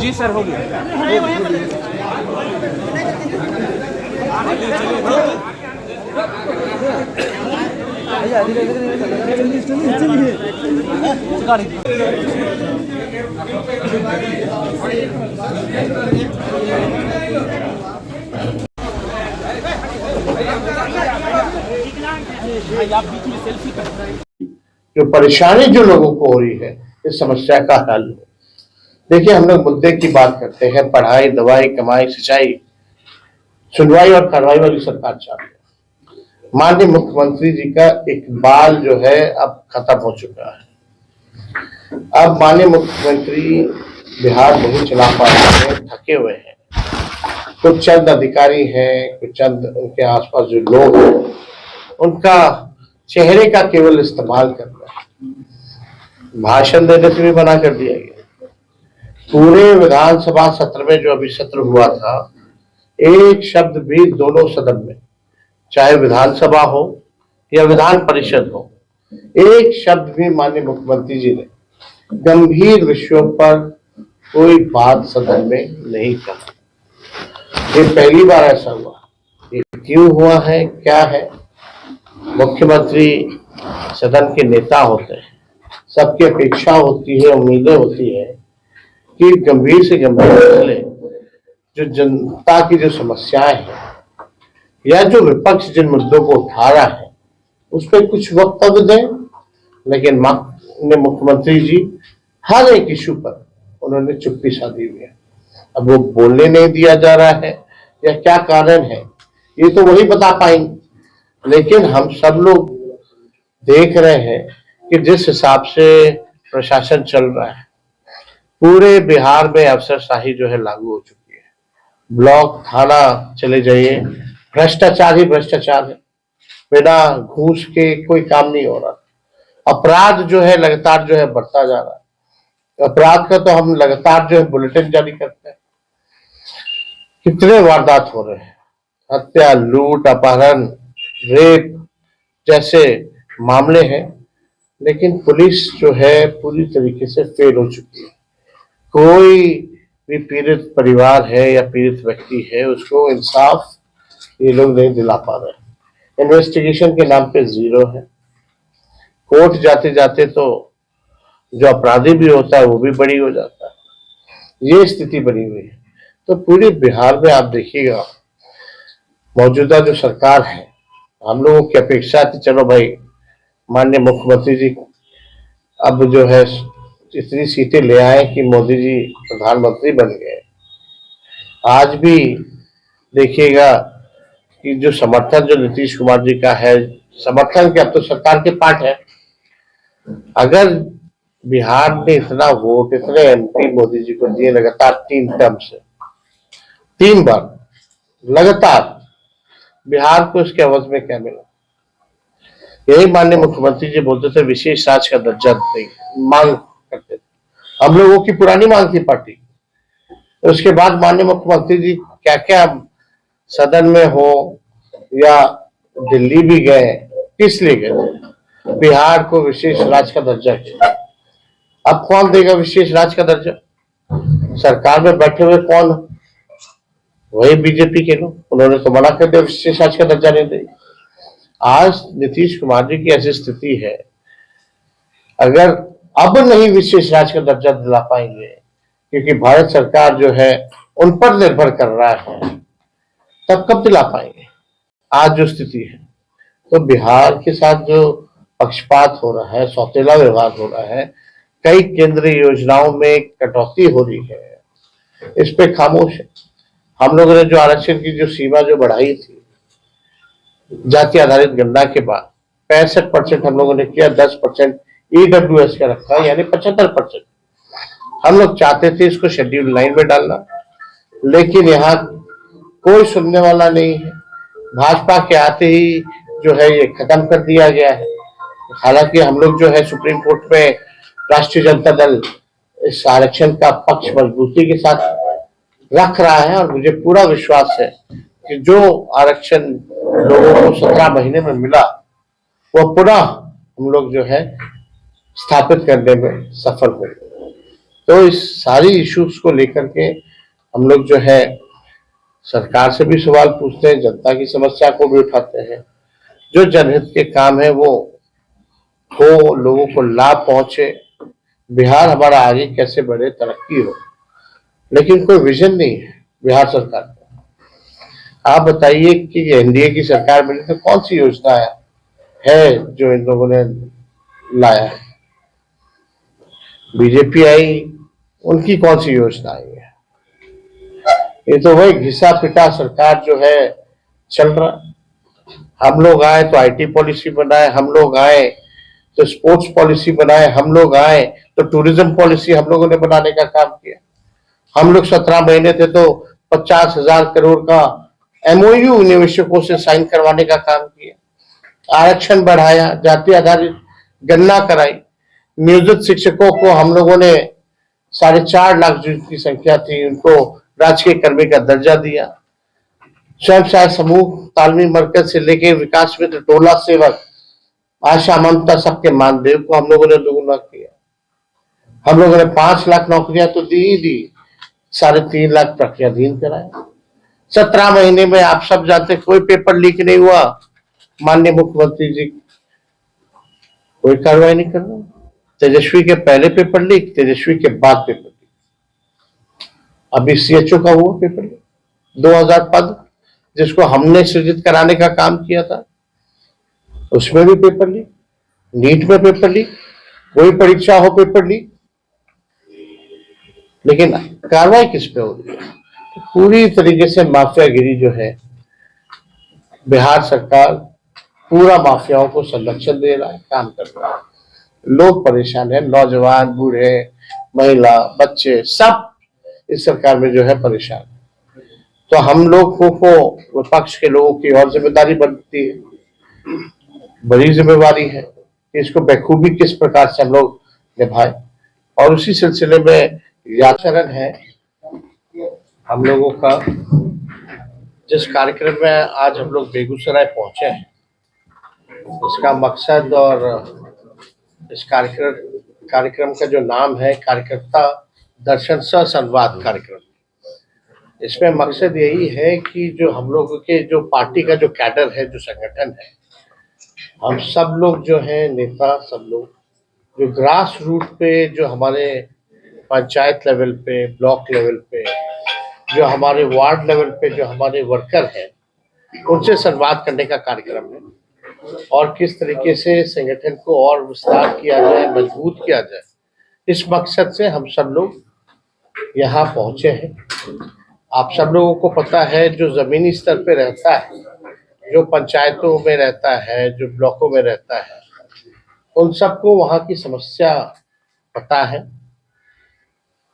जी sir, हो गया। जो परेशानी जो लोगों को हो रही है, इस समस्या का हल हो। देखिए, हम लोग मुद्दे की बात करते हैं, पढ़ाई, दवाई, कमाई, सिंचाई, सुनवाई और कार्रवाई वाली सरकार चाहते हैं। माननीय मुख्यमंत्री जी का इकबाल जो है अब खत्म हो चुका है। अब माननीय मुख्यमंत्री बिहार नहीं चला पा रहे हैं, थके हुए हैं। कुछ चंद अधिकारी हैं, कुछ चंद उनके आसपास जो लोग हैं, उनका चेहरे का केवल इस्तेमाल कर रहे हैं। भाषण देने से भी मना कर दिया गया। पूरे विधानसभा सत्र में जो अभी सत्र हुआ था, एक शब्द भी दोनों सदन में, चाहे विधानसभा हो या विधान परिषद हो, एक शब्द भी माननीय मुख्यमंत्री जी ने गंभीर विषयों पर कोई बात सदन में नहीं कहा। ये पहली बार ऐसा हुआ। ये क्यों हुआ है, क्या है? मुख्यमंत्री सदन के नेता होते हैं, सबकी अपेक्षा होती है, उम्मीदें होती है कि गंभीर से गंभीर मसले, जो जनता की जो समस्याएं हैं या जो विपक्ष जिन मुद्दों को उठा रहा है, उस पर कुछ वक्तव्य दें। लेकिन माननीय मुख्यमंत्री जी हर एक इशू पर उन्होंने चुप्पी साधी हुई है। अब वो बोलने नहीं दिया जा रहा है या क्या कारण है, ये तो वही बता पाएंगे। लेकिन हम सब लोग देख रहे हैं कि जिस हिसाब से प्रशासन चल रहा है, पूरे बिहार में अफसरशाही जो है लागू हो चुकी है। ब्लॉक, थाना चले जाइए, भ्रष्टाचार ही भ्रष्टाचार है। बिना घूस के कोई काम नहीं हो रहा। अपराध जो है लगातार जो है बढ़ता जा रहा है। अपराध का तो हम लगातार जो है बुलेटिन जारी करते हैं। कितने वारदात हो रहे हैं, हत्या, लूट, अपहरण, रेप जैसे मामले हैं, लेकिन पुलिस जो है पूरी तरीके से फेल हो चुकी है। कोई भी पीड़ित परिवार है या पीड़ित व्यक्ति है, उसको इंसाफ ये लोग नहीं दिला पा रहे हैं। इन्वेस्टिगेशन के नाम पे जीरो है। कोर्ट जाते जाते तो जो अपराधी भी होता है वो भी बरी हो जाता है। ये स्थिति बनी हुई है। तो पूरे बिहार में आप देखिएगा, मौजूदा जो सरकार है, हम लोगों की अपेक्षा थी चलो भाई माननीय मुख्यमंत्री जी अब जो है इतनी सीटें ले आए कि मोदी जी प्रधानमंत्री बन गए। आज भी देखिएगा कि जो समर्थन जो नीतीश कुमार जी का है, समर्थन के अब तो सरकार के पार्ट है। अगर बिहार ने इतना वोट, इतने एमपी मोदी जी को दिए लगातार 3 टर्म से, 3 बार लगातार, बिहार को इसके अवध में क्या मिला? यही माननीय मुख्यमंत्री जी बोलते थे विशेष राज्य का दर्जा मांग करते थे। हम लोगों की पुरानी मांग थी पार्टी। उसके बाद माननीय मुख्यमंत्री जी क्या क्या सदन में हो या दिल्ली भी गए, किस लिए गए? बिहार को विशेष राज्य का दर्जा है। अब कौन देगा विशेष राज्य का दर्जा? सरकार में बैठे हुए कौन? वही बीजेपी के लोग। उन्होंने तो मना कर दिया, विशेष राज्य का दर्जा नहीं देगी। आज नीतीश कुमार जी की ऐसी स्थिति है, अगर अब नहीं विशेष राज्य का दर्जा दिला पाएंगे, क्योंकि भारत सरकार जो है उन पर निर्भर कर रहा है, तब कब दिला पाएंगे? आज जो स्थिति है, तो बिहार के साथ जो पक्षपात हो रहा है, सौतेला व्यवहार हो रहा है, कई केंद्रीय योजनाओं में कटौती हो रही है, इस पे खामोश है। हम लोगों ने जो आरक्षण की जो सीमा जो बढ़ाई थी जाति आधारित गणना के बाद 65% हम लोगों ने किया, 10% EWS का रखा, यानी 75%। हम लोग चाहते थे इसको शेड्यूल 9 में डालना, लेकिन यहाँ कोई सुनने वाला नहीं है। भाजपा के आते ही जो है ये खत्म कर दिया गया है। हालांकि हम लोग जो है सुप्रीम कोर्ट में राष्ट्रीय जनता दल इस आरक्षण का पक्ष मजबूती के साथ रख रहा है और मुझे पूरा विश्वास है कि जो आरक्षण लोगों को 17 महीने में मिला वो पुनः हम लोग जो है स्थापित करने में सफल हुए। तो इस सारी इश्यूज को लेकर के हम लोग जो है सरकार से भी सवाल पूछते हैं, जनता की समस्या को भी उठाते हैं। जो जनहित के काम है वो हो, लोगों को लाभ पहुंचे, बिहार हमारा आगे कैसे बढ़े, तरक्की हो, लेकिन कोई विजन नहीं है बिहार सरकार का। आप बताइए कि एनडीए की सरकार मिली तो कौन सी योजना है जो इन लोगों ने लाया है? बीजेपी आई, उनकी कौन सी योजना आई है? ये तो वही घिसा पिटा सरकार जो है चल रहा। हम लोग आए तो आईटी पॉलिसी बनाए, हम लोग आए तो स्पोर्ट्स पॉलिसी बनाए, हम लोग आए तो टूरिज्म पॉलिसी हम लोगों ने बनाने का काम किया। हम लोग 17 महीने थे तो 50,000 करोड़ का एमओयू निवेशकों से साइन करवाने का काम किया, आरक्षण बढ़ाया, जाति आधारित गणना कराई, नियोजित शिक्षकों को हम लोगों ने 4.5 लाख जिनकी संख्या थी उनको राजकीय कर्मी का दर्जा दिया। स्वयं सहायता समूह, तालमी मरकज से लेके विकास मित्र, टोला सेवक, आशा, ममता, सबके मानदेय को हम लोगों ने दोगुना किया। हम लोगों ने 5 लाख नौकरियां तो दी ही दी, 3.5 लाख प्रक्रियाधीन कराया। 17 महीने में आप सब जानते कोई पेपर लीक नहीं हुआ। माननीय मुख्यमंत्री जी कोई कार्रवाई नहीं कर रहे। तेजस्वी के पहले पेपर लीक, तेजस्वी के बाद पेपर लीक, अभी सीएचओ का हुआ पेपर लीक, 2000 पद जिसको हमने सृजित कराने का काम किया था उसमें भी पेपर लीक, नीट में पेपर लीक, कोई परीक्षा हो पेपर लीक, लेकिन कार्रवाई किस पे हो रही है? तो पूरी तरीके से माफियागिरी जो है, बिहार सरकार पूरा माफियाओं को संरक्षण दे रहा है, काम कर रहा है। लोग परेशान है, नौजवान, बूढ़े, महिला, बच्चे सब इस सरकार में जो है परेशान। तो हम लोगों को विपक्ष के लोगों की और जिम्मेदारी बनती है, बड़ी जिम्मेवारी है कि इसको बखूबी किस प्रकार से हम लोग निभाए। और उसी सिलसिले में याचरण है हम लोगों का, जिस कार्यक्रम में आज हम लोग बेगूसराय पहुंचे हैं, उसका मकसद और इस कार्यक्रम का जो नाम है कार्यकर्ता दर्शन सह संवाद कार्यक्रम। इसमें मकसद यही है कि जो हम लोगों के जो पार्टी का जो कैडर है, जो संगठन है, हम सब लोग जो है नेता, सब लोग जो ग्रास रूट पे, जो हमारे पंचायत लेवल पे, ब्लॉक लेवल पे, जो हमारे वार्ड लेवल पे जो हमारे वर्कर हैं, उनसे संवाद करने का कार्यक्रम है। और किस तरीके से संगठन को और विस्तार किया जाए, मजबूत किया जाए, इस मकसद से हम सब लोग यहाँ पहुंचे हैं। आप सब लोगों को पता है जो जमीनी स्तर पे रहता है, जो पंचायतों में रहता है, जो ब्लॉकों में रहता है, उन सबको वहाँ की समस्या पता है।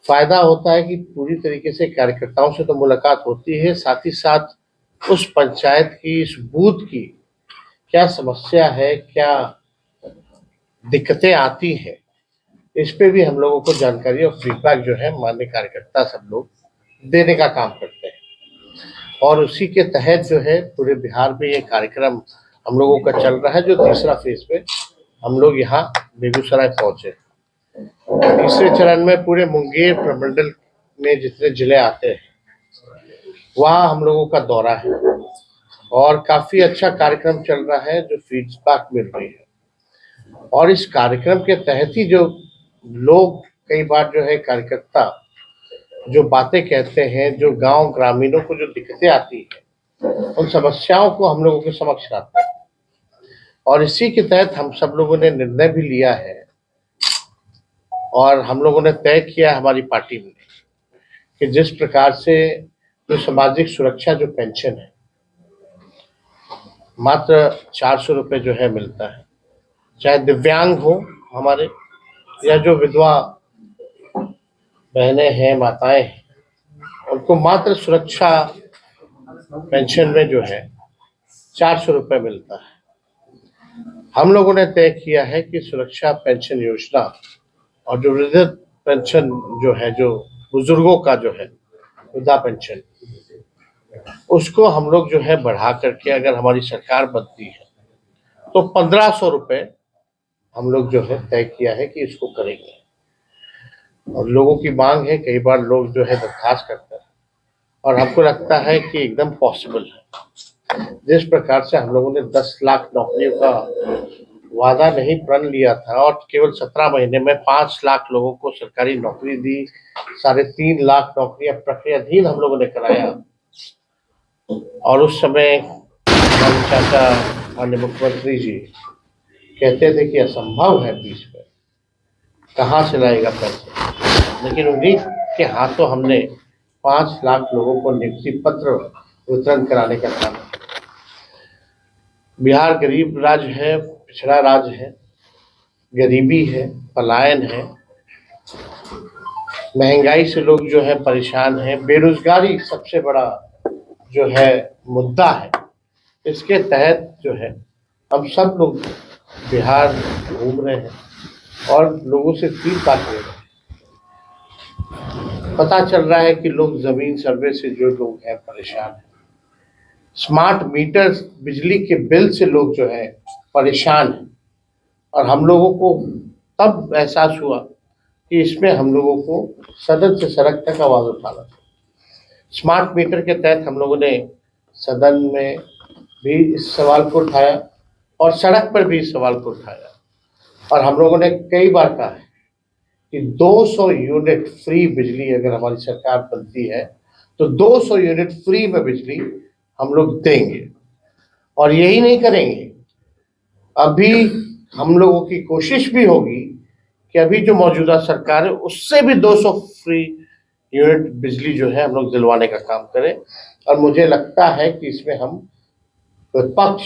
फायदा होता है कि पूरी तरीके से कार्यकर्ताओं से तो मुलाकात होती है, साथ ही साथ उस पंचायत की, इस बूथ की क्या समस्या है, क्या दिक्कतें आती हैं, इस पे भी हम लोगों को जानकारी और फीडबैक जो है माननीय कार्यकर्ता सब लोग देने का काम करते हैं। और उसी के तहत जो है पूरे बिहार में ये कार्यक्रम हम लोगों का चल रहा है, जो तीसरा फेज में हम लोग यहाँ बेगूसराय पहुंचे। तीसरे चरण में पूरे मुंगेर प्रमंडल में जितने जिले आते हैं वहाँ हम लोगों का दौरा है और काफी अच्छा कार्यक्रम चल रहा है, जो फीडबैक मिल रही है। और इस कार्यक्रम के तहत ही जो लोग कई बार जो है कार्यकर्ता जो बातें कहते हैं, जो गांव ग्रामीणों को जो दिक्कतें आती है, उन समस्याओं को हम लोगों के समक्ष लाते हैं। और इसी के तहत हम सब लोगों ने निर्णय भी लिया है और हम लोगों ने तय किया हमारी पार्टी में कि जिस प्रकार से जो सामाजिक सुरक्षा जो पेंशन है मात्र 400 रुपये जो है मिलता है, चाहे दिव्यांग हो हमारे या जो विधवा बहनें हैं, माताएं हैं, उनको मात्र सुरक्षा पेंशन में जो है 400 रुपये मिलता है। हम लोगों ने तय किया है कि सुरक्षा पेंशन योजना और जो वृद्ध पेंशन जो है, जो बुजुर्गों का जो है, वृद्धा पेंशन, उसको हम लोग जो है बढ़ा करके, अगर हमारी सरकार बनती है तो 1500 रुपए हम लोग जो है तय किया है कि इसको करेंगे। और लोगों की मांग है, कई बार लोग जो है दरखास्त करते हैं और हमको लगता है कि एकदम पॉसिबल है। जिस प्रकार से हम लोगों ने 10 लाख नौकरियों का वादा नहीं प्रण लिया था और केवल 17 महीने में 5 लाख लोगों को सरकारी नौकरी दी, 3.5 लाख नौकरियां प्रक्रियाधीन हम लोगों ने कराया। और उस समय हमारे चाचा माननीय मुख्यमंत्री जी कहते थे कि असंभव है 20 में, कहाँ से लाएगा पैसे, लेकिन उन्हीं के हाथों हमने 5 लाख लोगों को नियुक्ति पत्र वितरण कराने का काम किया। बिहार गरीब राज्य है, पिछड़ा राज्य है, गरीबी है, पलायन है, महंगाई से लोग जो है परेशान है, बेरोजगारी सबसे बड़ा जो है मुद्दा है। इसके तहत जो है हम सब लोग बिहार घूम रहे हैं और लोगों से फीडबैक ले रहे हैं। पता चल रहा है कि लोग जमीन सर्वे से जो लोग हैं परेशान हैं, स्मार्ट मीटर बिजली के बिल से लोग जो है परेशान हैं। और हम लोगों को तब एहसास हुआ कि इसमें हम लोगों को सदन से सड़क तक आवाज उठाना था। स्मार्ट मीटर के तहत हम लोगों ने सदन में भी इस सवाल को उठाया और सड़क पर भी इस सवाल को उठाया। और हम लोगों ने कई बार कहा है कि 200 यूनिट फ्री बिजली अगर हमारी सरकार बनती है तो 200 यूनिट फ्री में बिजली हम लोग देंगे। और यही नहीं करेंगे, अभी हम लोगों की कोशिश भी होगी कि अभी जो मौजूदा सरकार है उससे भी 200 फ्री यूनिट बिजली जो है हम लोग दिलवाने का काम करें। और मुझे लगता है कि इसमें हम विपक्ष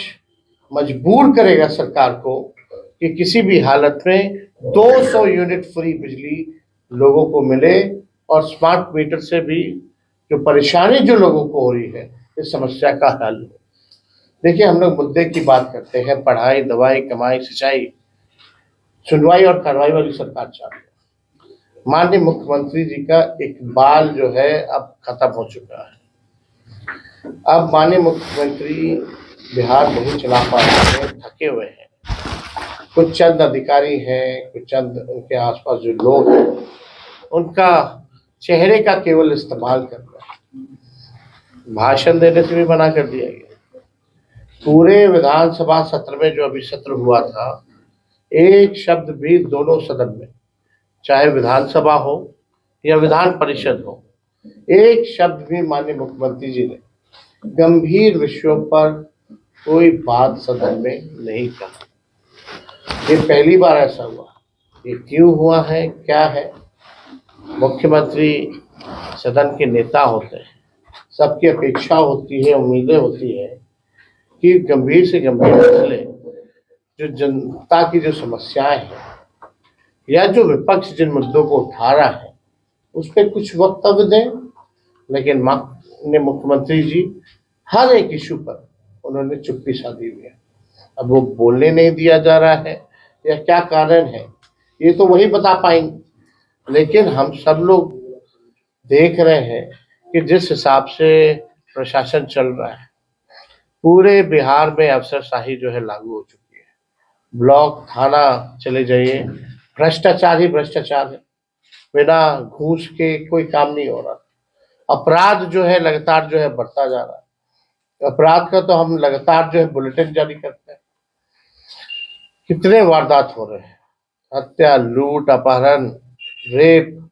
मजबूर करेगा सरकार को कि किसी भी हालत में 200 यूनिट फ्री बिजली लोगों को मिले और स्मार्ट मीटर से भी जो परेशानी जो लोगों को हो रही है इस समस्या का हल हो। देखिए, हम लोग मुद्दे की बात करते हैं, पढ़ाई, दवाई, कमाई, सिंचाई, सुनवाई और कार्रवाई वाली सरकार चाहते हैं। माननीय मुख्यमंत्री जी का इकबाल जो है अब खत्म हो चुका है। अब माननीय मुख्यमंत्री बिहार नहीं चला पा रहे हैं, थके हुए हैं। कुछ चंद अधिकारी हैं, कुछ चंद उनके आसपास जो लोग हैं, उनका चेहरे का केवल इस्तेमाल कर रहे हैं। भाषण देने से भी मना कर दिया गया। पूरे विधानसभा सत्र में जो अभी सत्र हुआ था, एक शब्द भी दोनों सदन में, चाहे विधानसभा हो या विधान परिषद हो, एक शब्द भी माननीय मुख्यमंत्री जी ने गंभीर विषयों पर कोई बात सदन में नहीं कहा। ये पहली बार ऐसा हुआ। ये क्यों हुआ है, क्या है? मुख्यमंत्री सदन के नेता होते हैं, सबकी अपेक्षा होती है, उम्मीदें होती है कि गंभीर से गंभीर मसले, जो जनता की जो समस्याएं हैं या जो विपक्ष जिन मुद्दों को उठा रहा है उस पर कुछ वक्तव्य दें। लेकिन माननीय मुख्यमंत्री जी हर एक इशू पर उन्होंने चुप्पी साधी हुई है। अब वो बोलने नहीं दिया जा रहा है या क्या कारण है, ये तो वही बता पाएंगे। लेकिन हम सब लोग देख रहे हैं कि जिस हिसाब से प्रशासन चल रहा है, पूरे बिहार में अफसरशाही जो है लागू हो चुकी है। ब्लॉक थाना चले जाइए, भ्रष्टाचार ही भ्रष्टाचार है, बिना घूस के कोई काम नहीं हो रहा। अपराध जो है लगातार जो है बढ़ता जा रहा है। अपराध का तो हम लगातार जो है बुलेटिन जारी करते हैं। कितने वारदात हो रहे हैं, हत्या, लूट, अपहरण, रेप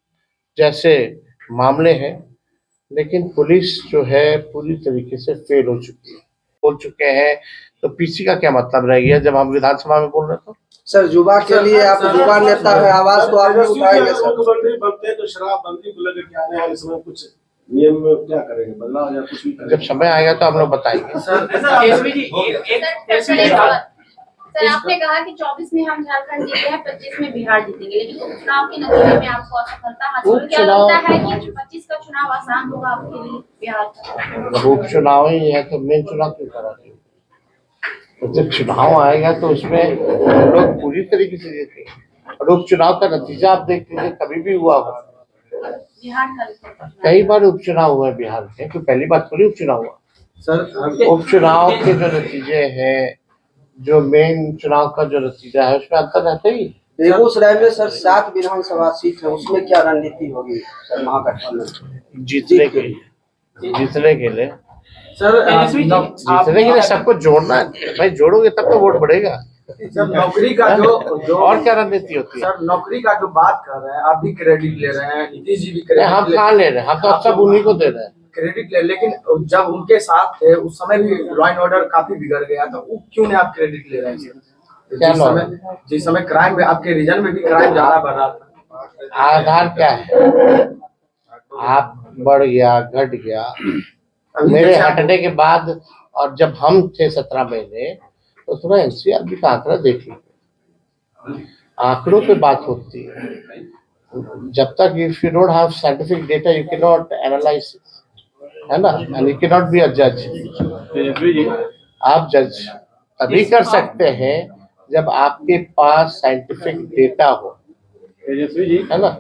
जैसे मामले हैं, लेकिन पुलिस जो है पूरी तरीके से फेल हो चुकी है। बोल चुके हैं तो पीसी का क्या मतलब रह गया जब हम विधानसभा में बोल रहे थे? सर, युवा के लिए आप युवा नेता है, आवाज तो आप भी उठाएंगे सर। मुख्यमंत्री बनते हैं तो शराबबंदी को लेकर क्या आने वाले समय कुछ नियम में क्या करेंगे, बदलाव या कुछ भी करेंगे? जब समय आएगा तो हम लोग बताएंगे। सर, आपने कहा कि 24 में हम झारखंड जीते हैं, 25 में बिहार जीतेंगे, लेकिन उपचुनाव के नतीजे में आपको असफलता हासिल हुई। क्या लगता है कि 25 का चुनाव आसान होगा आपके लिए बिहार का? उपचुनाव ही है तो मेन चुनाव क्यों करा रहे हो? तो जब चुनाव आएगा तो उसमें हम लोग पूरी तरीके से जीतेंगे। और उपचुनाव का नतीजा आप देख लीजिए, कभी भी हुआ हो, बिहार का भी चुनाव। कई बार उपचुनाव हुए बिहार के, कोई पहली बार थोड़ी उपचुनाव हुआ। सर उपचुनाव के जो नतीजे हैं, जो मेन चुनाव का जो नतीजा है, उसमें अंतर रहता ही है। बेगूसराय में सर 7 विधानसभा सीट है, उसमें क्या रणनीति होगी सर महागठबंधन जीतने के लिए सर जीतने के लिए सबको जोड़ना है भाई। जोड़ोगे तब तो वोट बढ़ेगा। सर नौकरी का जो और क्या रणनीति होती है? सर नौकरी का जो बात कर रहे हैं, आप भी क्रेडिट ले रहे हैं, नीतीश जी भी हम क्रेडिट कहाँ ले रहे हैं? हम तो सब उन्हीं को दे रहे हैं। क्रेडिट ले, लेकिन जब उनके साथ थे उस समय भी लॉ एंड ऑर्डर काफी बिगड़ गया, तो वो क्यों नहीं आप क्रेडिट ले रहे हैं? जिस समय क्राइम में आपके रीजन में भी क्राइम ज्यादा बढ़ रहा था। आधार क्या है? आप बढ़ गया, घट गया। मेरे हटने के बाद और जब हम थे 17 महीने, तो थोड़ा एनसीआरबी का आंकड़ा देख लीजिए। आंकड़ों पे बात होती है। जब तक if you don't have scientific data you can not analyse, है ना, and you can not be a जज। आप जज तभी कर सकते हैं जब आपके पास साइंटिफिक डेटा हो, है ना।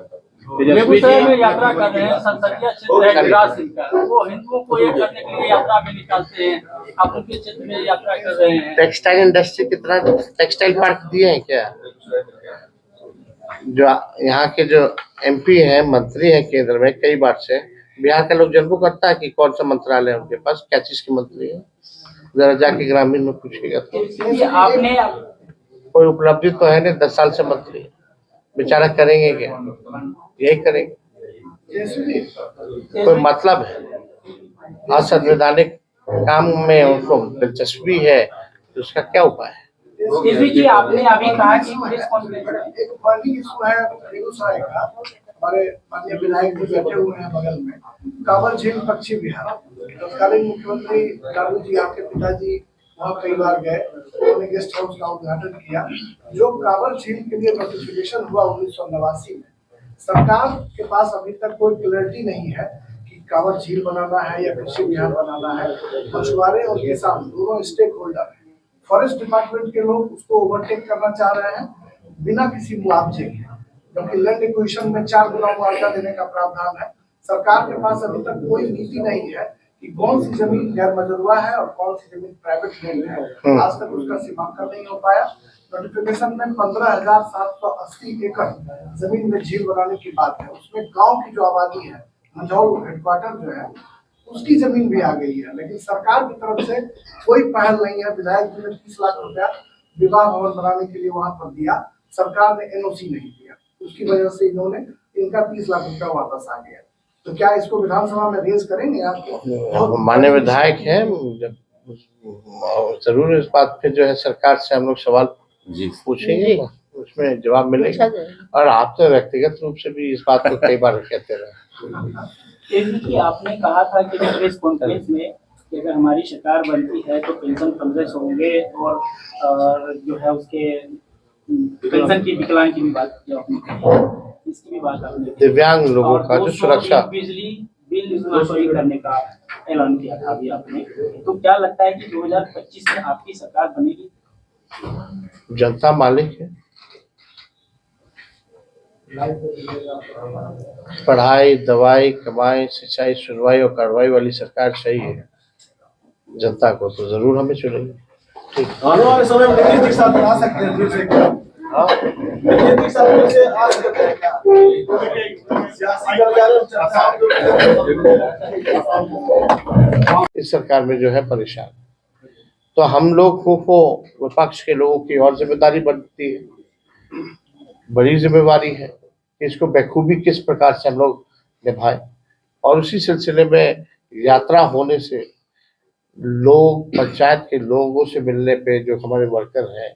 बेगूसराय में यात्रा कर रहे हैं, संसदीय क्षेत्र है गिरिराज सिंह का, वो हिंदुओं को एक करने के लिए यात्रा में निकालते हैं, आप उनके क्षेत्र में यात्रा कर रहे हैं। टेक्सटाइल इंडस्ट्री कितना टेक्सटाइल पार्क दिए हैं क्या? जो यहाँ के जो एमपी हैं, मंत्री हैं केंद्र में, कई बार से बिहार का लोग जनबू करता है कि कौन सा मंत्रालय है उनके पास, क्या चीज की मंत्री है, जरा जाके ग्रामीण में पूछिएगा तो। आपने कोई उपलब्धि तो है नहीं, 10 साल से मंत्री है, बेचारा करेंगे क्या? यही करेंगे। कोई मतलब है? असंवैधानिक काम में उनको दिलचस्पी है तो उसका क्या उपाय है? जी आपने अभी कहा कि प्रेस कॉन्फ्रेंस एक बर्निंग इशू है बेगूसराय का, हमारे माननीय विधायक भी बैठे हुए हैं बगल में, कांवर झील पश्चिम बिहार। तत्कालीन मुख्यमंत्री लालू जी, आपके पिताजी वहाँ कई बार गए, उन्होंने गेस्ट हाउस का उद्घाटन किया। जो कांवर झील के लिए नोटिफिकेशन हुआ 1989 में, सरकार के पास अभी तक कोई क्लैरिटी नहीं है कि कांवर झील बनाना है या पश्चिम बिहार बनाना है। मछुआरे और किसान दोनों स्टेक होल्डर है। फॉरेस्ट डिपार्टमेंट के लोग उसको ओवरटेक करना चाह रहे हैं बिना किसी मुआवजे के, जबकि लैंड एक्विजिशन में 4 गुना मुआवजा देने का प्रावधान है। सरकार के पास अभी तक कोई नीति नहीं है कि कौन सी जमीन गैर मजरूआ है और कौन सी जमीन प्राइवेट लैंड है। आज तक उसका सीमांकन नहीं हो पाया। नोटिफिकेशन में 15,780 एकड़ जमीन में झील बनाने की बात है। उसमें गांव की जो आबादी है, मंझौल हेडक्वार्टर जो है, उसकी जमीन भी आ गई है, लेकिन सरकार की तरफ से कोई पहल नहीं है। विधायक जी ने 30 लाख रुपया विवाह भवन बनाने के लिए वहां पर दिया, सरकार ने एनओसी नहीं दिया, उसकी वजह से इन्होंने इनका 30 लाख रुपया वापस आ गया। तो क्या इसको विधानसभा में रेज करेंगे आप? माननीय विधायक हैं, जब जरूर इस बात पे जो है सरकार से हम लोग सवाल पूछेंगे, उसमें जवाब मिलेगा। और आप तो व्यक्तिगत रूप से भी इस बात को कई बार कहते रहे। आपने कहा था कि प्रेस कॉन्फ्रेंस में कि अगर हमारी सरकार बनती है तो पेंशन 1500 होंगे और जो है उसके पेंशन की विकलांग की भी बात की आपने, इसकी भी बात आपने, दिव्यांग लोगों का जो सुरक्षा, बिजली बिल माफी करने का ऐलान किया था अभी आपने। तो क्या लगता है कि 2025 में आपकी सरकार बनेगी? जनता मालिक है। पढ़ाई, दवाई, कमाई, सिंचाई, सुनवाई और कार्रवाई वाली सरकार चाहिए जनता को, तो जरूर हमें चुनेंगे। आने वाले समय में नीतीश जी साथ आ सकते हैं फिर से क्या? नीतीश जी साथ फिर से आ सकते हैं क्या? इस सरकार में जो है परेशान, तो हम लोगों को विपक्ष के लोगों की और जिम्मेदारी बनती है, बड़ी जिम्मेवारी है कि इसको बखूबी किस प्रकार से हम लोग निभाएं। और उसी सिलसिले में यात्रा होने से लोग, पंचायत के लोगों से मिलने पे जो हमारे वर्कर हैं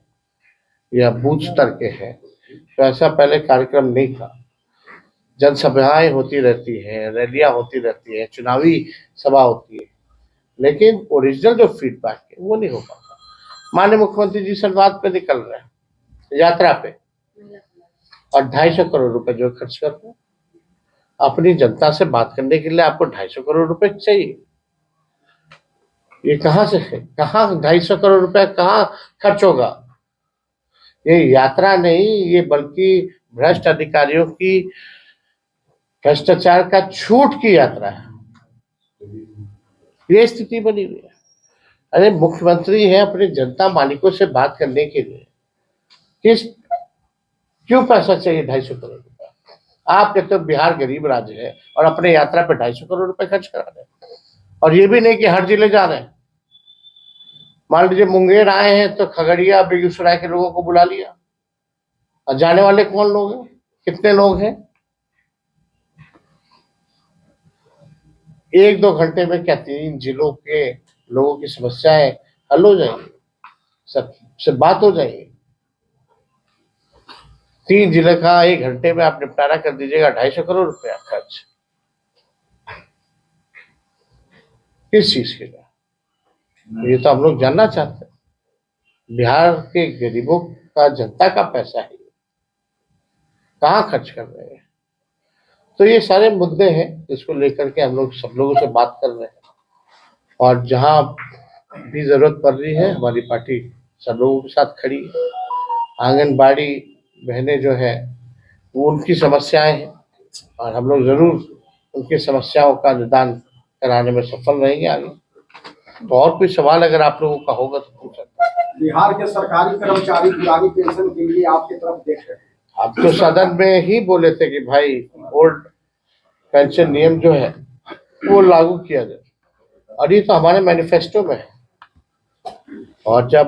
या बूथ स्तर के हैं, तो ऐसा पहले कार्यक्रम नहीं था। जनसभाएं होती रहती हैं, रैलियां होती रहती हैं, चुनावी सभा होती है, लेकिन ओरिजिनल जो फीडबैक है वो नहीं हो पाता। माननीय मुख्यमंत्री जी संवाद पे निकल रहे हैं, यात्रा पे, और 250 करोड़ रुपए जो खर्च कर रहे हैं अपनी जनता से बात करने के लिए, आपको 250 करोड़ रुपए चाहिए। ये कहाँ से है? कहाँ 250 करोड़ रुपए कहाँ खर्च होगा? ये यात्रा नहीं, ये बल्कि भ्रष्ट अधिकारियों की भ्रष्टाचार का छूट की यात्रा है, ये स्थिति बनी हुई है। अरे मुख्यमंत्री है अपने जनता मालिकों से बात करने के लिए, क्यों पैसा चाहिए 250 करोड़ रुपया? आप कहते हो बिहार गरीब राज्य है और अपने यात्रा पे 250 करोड़ रुपए खर्च करा रहे हैं, और ये भी नहीं कि हर जिले जा रहे हैं। मान लीजिए मुंगेर आए हैं तो खगड़िया बेगूसराय के लोगों को बुला लिया, और जाने वाले कौन लोग हैं, कितने लोग हैं? 1-2 घंटे में क्या 3 जिलों के लोगों की समस्याएं हल हो जाएंगी, सबसे बात हो जाएगी। 3 जिले का 1 घंटे में आप निपटारा कर दीजिएगा, 250 करोड़ रुपया खर्च किस चीज के लिए? ये तो हम लोग जानना चाहते हैं। बिहार के गरीबों का, जनता का पैसा है, कहाँ खर्च कर रहे हैं? तो ये सारे मुद्दे हैं जिसको लेकर के हम लोग सब लोगों से बात कर रहे हैं, और जहां भी जरूरत पड़ रही है हमारी पार्टी सब लोगों के साथ खड़ी है। आंगनबाड़ी बहनें जो है वो उनकी समस्याएं हैं, और हम लोग जरूर उनकी समस्याओं का निदान कराने में सफल रहेंगे आगे। तो और कोई सवाल अगर आप लोगों का होगा तो पूछ सकते हैं। बिहार के सरकारी कर्मचारी पुरानी पेंशन के लिए आपकी तरफ देख रहे हैं। आप तो सदन में ही बोले थे कि भाई ओल्ड पेंशन नियम जो है वो लागू किया जाए, और ये तो हमारे मैनिफेस्टो में है, और जब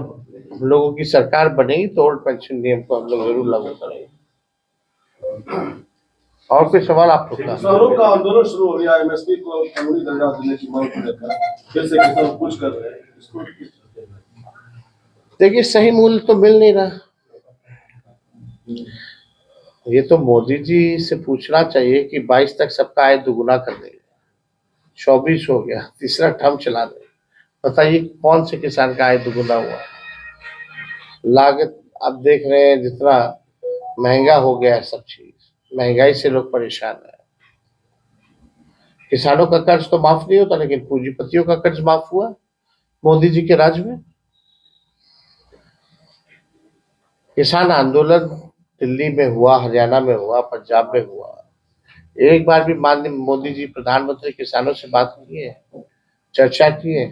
हम लोगों की सरकार बनेगी तो ओल्ड पेंशन नियम को हम लोग जरूर लागू करेंगे। और कोई सवाल आप लोग का? किसानों का आंदोलन शुरू हो गया, एमएसपी को कानूनी दर्जा देने की मांग को लेकर फिर से किसान कुछ कर रहे हैं, इसको देखिए सही मूल्य तो मिल नहीं रहा। ये तो मोदी जी से पूछना चाहिए कि 22 तक सबका आय दुगुना कर देंगे, 24 हो गया, तीसरा टर्म चला दे, बताइए कौन से किसान का आय दुगुना हुआ? लागत आप देख रहे हैं, जितना महंगा हो गया है सब चीज, महंगाई से लोग परेशान है। किसानों का कर्ज तो माफ नहीं होता, लेकिन पूंजीपतियों का कर्ज माफ हुआ मोदी जी के राज में। किसान आंदोलन दिल्ली में हुआ, हरियाणा में हुआ, पंजाब में हुआ, एक बार भी माननीय मोदी जी प्रधानमंत्री किसानों से बात किए, चर्चा किए?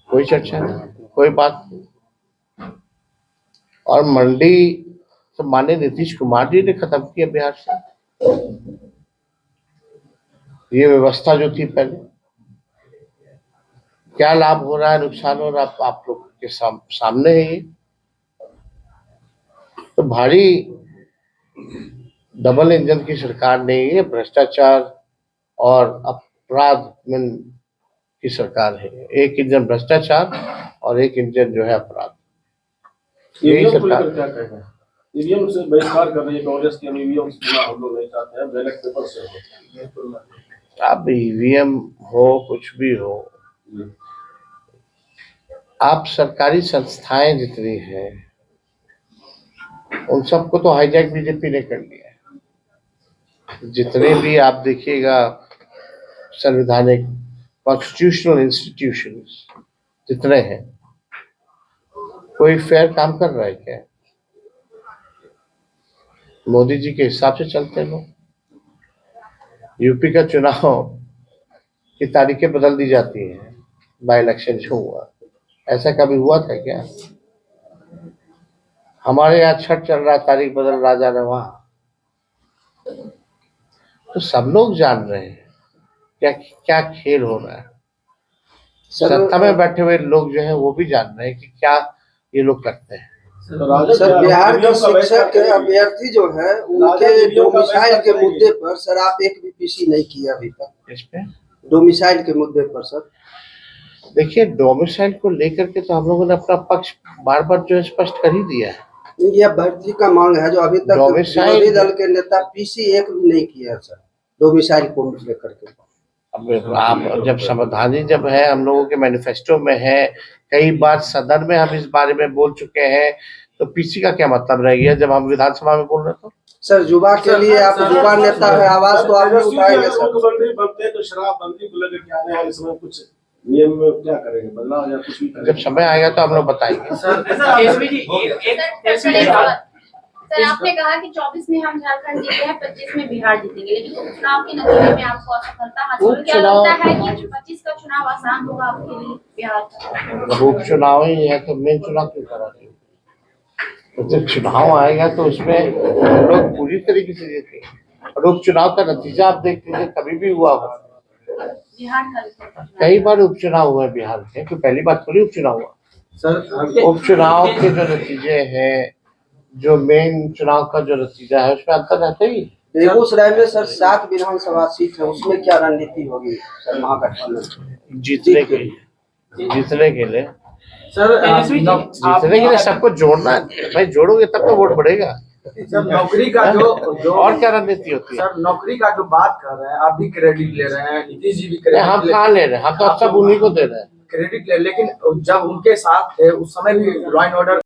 कोई चर्चा नहीं, कोई बात नहीं। और मंडी तो माननीय नीतीश कुमार जी ने खत्म किया बिहार से, ये व्यवस्था जो थी पहले। क्या लाभ हो रहा है, नुकसान हो रहा है, आप लोग के सामने है। ये तो भारी डबल इंजन की सरकार नहीं है, भ्रष्टाचार और अपराध में की सरकार है। एक इंजन भ्रष्टाचार और एक इंजन जो है अपराध। यही सरकार क्या कहना है? ईवीएम से बहिष्कार कर रही है कांग्रेस की, ईवीएम से हम लोग नहीं चाहते हैं, बैलेट पेपर से हो। आप ईवीएम हो कुछ भी हो, आप सरकारी संस्थाएं जितनी हैं उन सबको तो हाईजैक बीजेपी ने कर लिया है। जितने भी आप देखिएगा संवैधानिक कॉन्स्टिट्यूशनल इंस्टीट्यूशंस जितने हैं, कोई फेयर काम कर रहा है क्या? मोदी जी के हिसाब से चलते हैं लोग। यूपी का चुनाव की तारीखें बदल दी जाती हैं, बाई इलेक्शन जो हुआ, ऐसा कभी हुआ था क्या? हमारे यहाँ छठ चल रहा, तारीख बदल रहा जा रहा वहां। तो सब लोग जान रहे हैं क्या क्या खेल हो रहा है। सत्ता में बैठे हुए लोग जो है वो भी जान रहे हैं कि क्या ये लोग करते हैं। सर बिहार के शिक्षक अभ्यर्थी जो है उनके डोमिसाइल के मुद्दे पर सर आप एक भी पीसी नहीं किया अभी तक। इस पे डोमिसाइल के मुद्दे पर सर देखिए, डोमिसाइल को लेकर के तो हम लोगों ने अपना पक्ष बार बार जो है स्पष्ट कर ही दिया है। ये भर्ती का मांग है जो अभी तक विरोधी दल के नेता पीसी एक भी नहीं किया सर, डोमिसाइल को लेकर के। अब आप जब संवैधानिक जब है, हम लोगों के मैनिफेस्टो में है, कई बार सदन में हम इस बारे में बोल चुके हैं, तो पीसी का क्या मतलब रह गया जब हम विधानसभा में बोल रहे थे? सर युवा के लिए आप युवा नेता है, आवाज तो आप उठाएंगे सर। मुख्यमंत्री बनते हैं तो शराबबंदी को लेकर के आने वाले समय कुछ नियम में क्या करेंगे, बदलाव या कुछ भी करेंगे? जब समय आएगा तो हम लोग बताएंगे। सर आपने कहा कि 24 में हम झारखंड जीते हैं, 25 में बिहार जीतेंगे, लेकिन उपचुनाव के नतीजे में आपको असफलता हासिल हुई। क्या लगता है कि 25 का चुनाव आसान होगा आपके लिए बिहार का? उपचुनाव ही है तो मेन चुनाव क्यों करा रहे हो? तो जब चुनाव आएगा तो उसमें लोग पूरी तरीके से जीते, और उपचुनाव का नतीजा आप देख लीजिए, कभी भी हुआ हो। बिहार का कई बार उपचुनाव हुए बिहार में, तो पहली बार थोड़ी उपचुनाव हुआ। सर उपचुनाव के जो नतीजे हैं, जो मेन चुनाव का जो नतीजा है, उसमें अंतर रहता ही। बेगूसराय में सर 7 विधानसभा सीट है, उसमें क्या रणनीति होगी सर महागठबंधन जीतने के लिए सर जीतने के लिए सबको जोड़ना है भाई, जोड़ोगे तब तो वोट बढ़ेगा। सर नौकरी का जो और क्या रणनीति होती है? सर नौकरी का जो बात कर रहे हैं, आप भी क्रेडिट ले रहे हैं, नीतीश जी भी हम क्रेडिट कहाँ ले रहे हैं, हम तो सब उन्हीं को दे रहे हैं। क्रेडिट ले, लेकिन जब उनके साथ थे उस समय भी लॉ एंड ऑर्डर